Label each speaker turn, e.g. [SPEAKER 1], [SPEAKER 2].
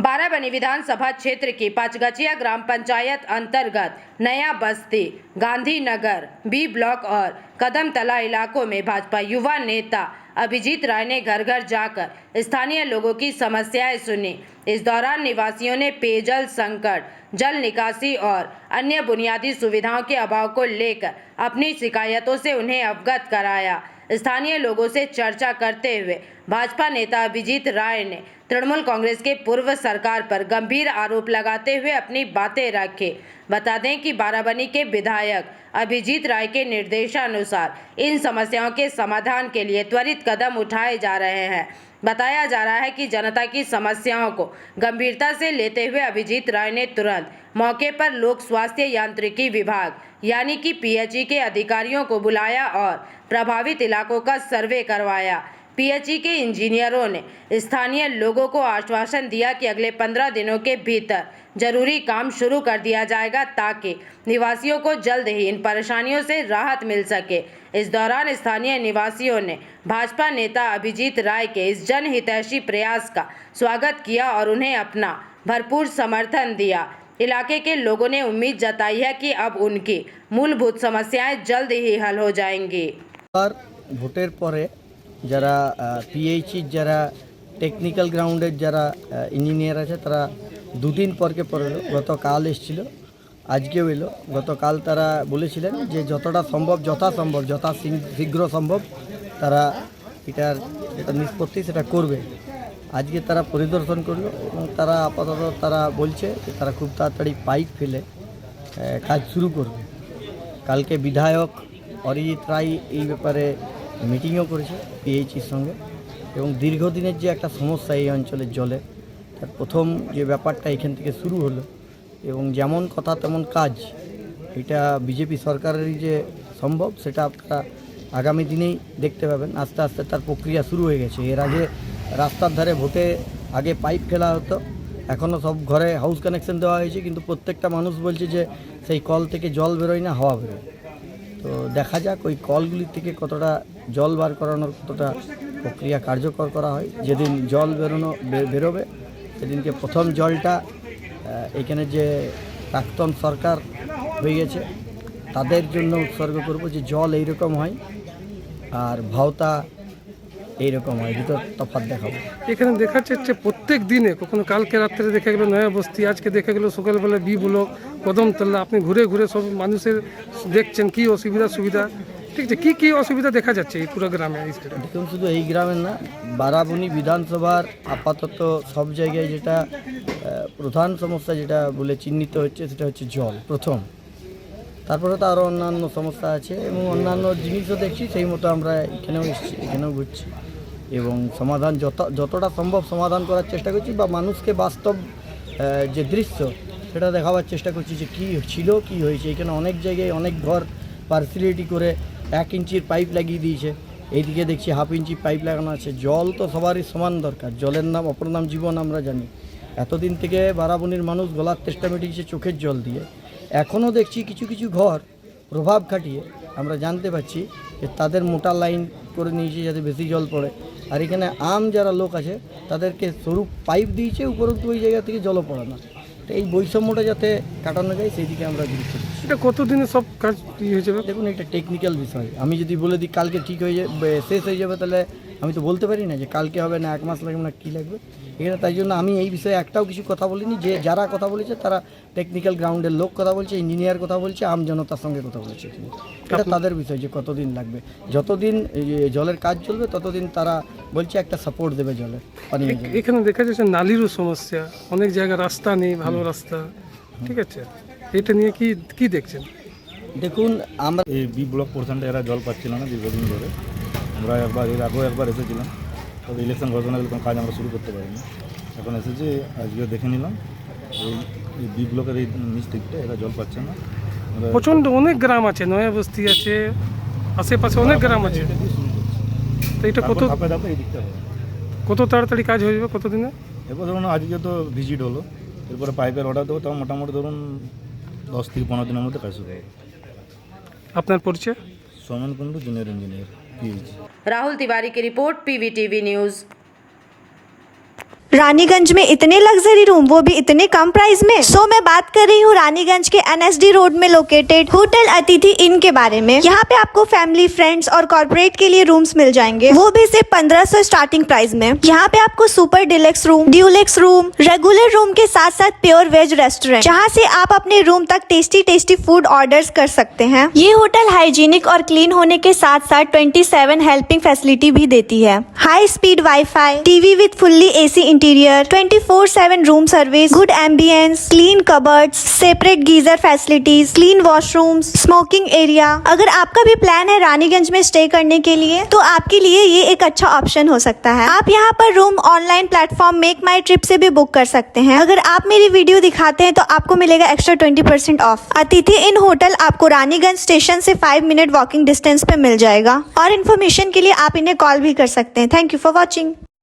[SPEAKER 1] बाराबनी विधानसभा क्षेत्र की पांचगछिया ग्राम पंचायत अंतर्गत नया बस्ती, गांधीनगर, बी ब्लॉक और कदमतला इलाकों में भाजपा युवा नेता अभिजीत राय ने घर घर जाकर स्थानीय लोगों की समस्याएं सुनी। इस दौरान निवासियों ने पेयजल संकट, जल निकासी और अन्य बुनियादी सुविधाओं के अभाव को लेकर अपनी शिकायतों से उन्हें अवगत कराया। स्थानीय लोगों से चर्चा करते हुए भाजपा नेता अभिजीत राय ने तृणमूल कांग्रेस के पूर्व सरकार पर गंभीर आरोप लगाते हुए अपनी बातें रखी। बता दें कि बाराबनी के विधायक अभिजीत राय के निर्देशानुसार इन समस्याओं के समाधान के लिए त्वरित कदम उठाए जा रहे हैं। बताया जा रहा है कि जनता की समस्याओं को गंभीरता से लेते हुए अभिजीत राय ने तुरंत मौके पर लोक स्वास्थ्य यांत्रिकी विभाग यानी कि पीएचई के अधिकारियों को बुलाया और प्रभावित इलाकों का सर्वे करवाया। पीएचई के इंजीनियरों ने स्थानीय लोगों को आश्वासन दिया कि अगले 15 दिनों के भीतर जरूरी काम शुरू कर दिया जाएगा ताकि निवासियों को जल्द ही इन परेशानियों से राहत मिल सके। इस दौरान स्थानीय निवासियों ने भाजपा नेता अभिजीत राय के इस जनहितैषी प्रयास का स्वागत किया और उन्हें अपना भरपूर समर्थन दिया। इलाके के लोगों ने उम्मीद जताई है कि अब उनकी मूलभूत समस्याएं जल्द ही हल हो जाएंगी।
[SPEAKER 2] ভোটের পরে যারা পিএইচই যারা টেকনিক্যাল গ্রাউন্ডের যারা ইঞ্জিনিয়ার আছে তারা দুদিন পরকে পর এলো, গতকাল এসেছিল, আজকেও এলো। গতকাল তারা বলেছিলেন যে যতটা সম্ভব যথা শীঘ্র সম্ভব তারা এটার যেটা নিষ্পত্তি সেটা করবে। আজকে তারা পরিদর্শন করলো এবং তারা আপাতত তারা বলছে যে তারা খুব তাড়াতাড়ি পাইপ ফেলে কাজ শুরু করবে। কালকে বিধায়ক অরিজিৎ রায় এই ব্যাপারে মিটিংও করেছে পিএইচির সঙ্গে এবং দীর্ঘদিনের যে একটা সমস্যা এই অঞ্চলের জলে তার প্রথম যে ব্যাপারটা এখান থেকে শুরু হলো এবং যেমন কথা তেমন কাজ, এটা বিজেপি সরকারেরই যে সম্ভব সেটা আপনারা আগামী দিনেই দেখতে পাবেন। আস্তে আস্তে তার প্রক্রিয়া শুরু হয়ে গেছে। এর আগে রাস্তার ধারে ভোটে আগে পাইপ ফেলা হতো, এখনও সব ঘরে হাউস কানেকশন দেওয়া হয়েছে, কিন্তু প্রত্যেকটা মানুষ বলছে যে সেই কল থেকে জল বেরোয় না, হাওয়া বেরোয়। তো দেখা যাক ওই কলগুলির থেকে কতটা জল বার করানোর কতটা প্রক্রিয়া কার্যকর করা হয়। যেদিন জল বেরোবে সেদিনকে প্রথম জলটা এখানে যে প্রাক্তন সরকার হয়ে গেছে তাদের জন্য উৎসর্গ করব, যে জল এইরকম হয় আর ভাওতা এইরকম হয়, দুটো তফাৎ দেখাবো।
[SPEAKER 3] এখানে দেখা যাচ্ছে প্রত্যেক দিনে, কখনো কালকে রাত্রে দেখা গেলো নয়া বস্তি, আজকে দেখা গেলো সকালবেলা বি ব্লক, কদমতলা। আপনি ঘুরে ঘুরে সব মানুষের দেখছেন কি অসুবিধা সুবিধা, ঠিক আছে, কি অসুবিধা দেখা যাচ্ছে এই পুরো গ্রামে?
[SPEAKER 2] দেখুন, শুধু এই গ্রামের না, বারাবনী বিধানসভার আপাতত সব জায়গায় যেটা প্রধান সমস্যা যেটা বলে চিহ্নিত হচ্ছে সেটা হচ্ছে জল প্রথম। তারপরে তো আরও অন্যান্য সমস্যা আছে এবং অন্যান্য জিনিসও দেখছি, সেই মতো আমরা এখানেও এসেছি, এখানেও ঘুরছি এবং সমাধান যতটা সম্ভব সমাধান করার চেষ্টা করছি বা মানুষকে বাস্তব যে দৃশ্য সেটা দেখাবার চেষ্টা করছি যে কী ছিল কী হয়েছে। এখানে অনেক জায়গায় অনেক ঘর পার্সিলিটি করে 1 ইঞ্চির পাইপ লাগিয়ে দিয়েছে, এইদিকে দেখছি 1/2 ইঞ্চি পাইপ লাগানো আছে। জল তো সবারই সমান দরকার, জলের নাম অপর নাম জীবন আমরা জানি। এতদিন থেকে বারাবনীর মানুষ গলার তেষ্টা মিটিয়েছে চোখের জল দিয়ে। এখনও দেখছি কিছু কিছু ঘর প্রভাব খাটিয়ে আমরা জানতে পারছি যে তাদের মোটা লাইন করে নিয়েছে যাতে বেশি জল পড়ে, আর এখানে যারা লোক আছে তাদেরকে সরু পাইপ দিয়েছে, উপরন্তু ওই জায়গা থেকে জলও পড়ে না। তো এই বৈষম্যটা যাতে কাটানো যায় সেই দিকে আমরা গুরুত্ব দিচ্ছি।
[SPEAKER 3] এটা কতদিনে সব কাজ হয়ে যাবে?
[SPEAKER 2] দেখুন, এটা টেকনিক্যাল বিষয়। আমি যদি বলে দিই কালকে ঠিক হয়ে যাবে, শেষ হয়ে যাবে, তাহলে আমি তো বলতে পারি না যে কালকে হবে না 1 মাস লাগবে না, কী লাগবে এখানে। তাই জন্য আমি এই বিষয়ে একটাও কিছু কথা বলিনি। যে যারা কথা বলেছে তারা টেকনিক্যাল গ্রাউন্ডের লোক কথা বলছে, ইঞ্জিনিয়ার কথা বলছে, জনতার সঙ্গে কথা বলেছে। এটা তাদের বিষয় যে কতদিন লাগবে। যতদিন জলের কাজ চলবে ততদিন তারা বলছে একটা সাপোর্ট দেবে জলের পানি।
[SPEAKER 3] এখানে দেখা যাচ্ছে নালিরও সমস্যা, অনেক জায়গায় রাস্তা নেই, ভালো রাস্তা, ঠিক আছে, এটা নিয়ে কি দেখছেন?
[SPEAKER 2] দেখুন, আমরা
[SPEAKER 4] এই বি ব্লক পোর্শনটা এরা জল পাচ্ছিল না দীর্ঘদিন ধরে। আমরা এর আগেও একবার এসেছিলাম, তবে ইলেকশন ঘোষণা হলে কোনো কাজ আমরা শুরু করতে পারিনি। এখন এসেছি, আজকে দেখে নিলাম এই বি ব্লকের এই নিচ দিকটা এরা জল পাচ্ছে না।
[SPEAKER 3] প্রচণ্ড অনেক গ্রাম আছে, নয়া বস্তি আছে, আশেপাশে অনেক গ্রাম আছে। তো এটা
[SPEAKER 4] ধাপে এই দিকটা হবে।
[SPEAKER 3] কত তাড়াতাড়ি কাজ হয়ে যাবে, কতদিনে?
[SPEAKER 4] এরপর ধরুন আজকে তো ভিজিট হলো, এরপরে পাইপের অর্ডার দেবো, তাও মোটামুটি ধরুন 10 থেকে 15 দিনের মধ্যে কাজ শুরু হবে।
[SPEAKER 3] আপনার পরিচয়?
[SPEAKER 4] Soman Kundu junior engineer pH.
[SPEAKER 1] Rahul Tiwari की रिपोर्ट, पीवीटीवी न्यूज़।
[SPEAKER 5] रानीगंज में इतने लग्जरी रूम, वो भी इतने कम प्राइस में। सो मैं बात कर रही हूँ रानीगंज के NSD रोड में लोकेटेड होटल अतिथि इन के बारे में। यहाँ पे आपको फैमिली, फ्रेंड्स और कॉर्पोरेट के लिए रूम्स मिल जाएंगे, वो भी सिर्फ 1500 स्टार्टिंग प्राइस में। यहाँ पे आपको super deluxe room, Dulux room, regular room के साथ साथ प्योर वेज रेस्टोरेंट, जहाँ से आप अपने रूम तक टेस्टी फूड ऑर्डर्स कर सकते हैं। ये होटल हाइजीनिक और क्लीन होने के साथ साथ 27 हेल्पिंग फैसिलिटी भी देती है। High speed wifi, TV with fully AC interior, 24/7 room service, good ambience, clean cupboards, separate geyser facilities, clean washrooms, smoking area. अगर आपका भी प्लान है रानीगंज में स्टे करने के लिए, तो आपके लिए ये एक अच्छा ऑप्शन हो सकता है। आप यहाँ पर रूम ऑनलाइन प्लेटफॉर्म मेक माई ट्रिप से भी बुक कर सकते हैं। अगर आप मेरी वीडियो दिखाते हैं तो आपको मिलेगा एक्स्ट्रा 20% ऑफ। अतिथि इन होटल आपको रानीगंज स्टेशन से 5 मिनट वॉकिंग डिस्टेंस पे मिल जाएगा। और इन्फॉर्मेशन के लिए आप इन्हें कॉल भी कर सकते हैं। Thank you for watching.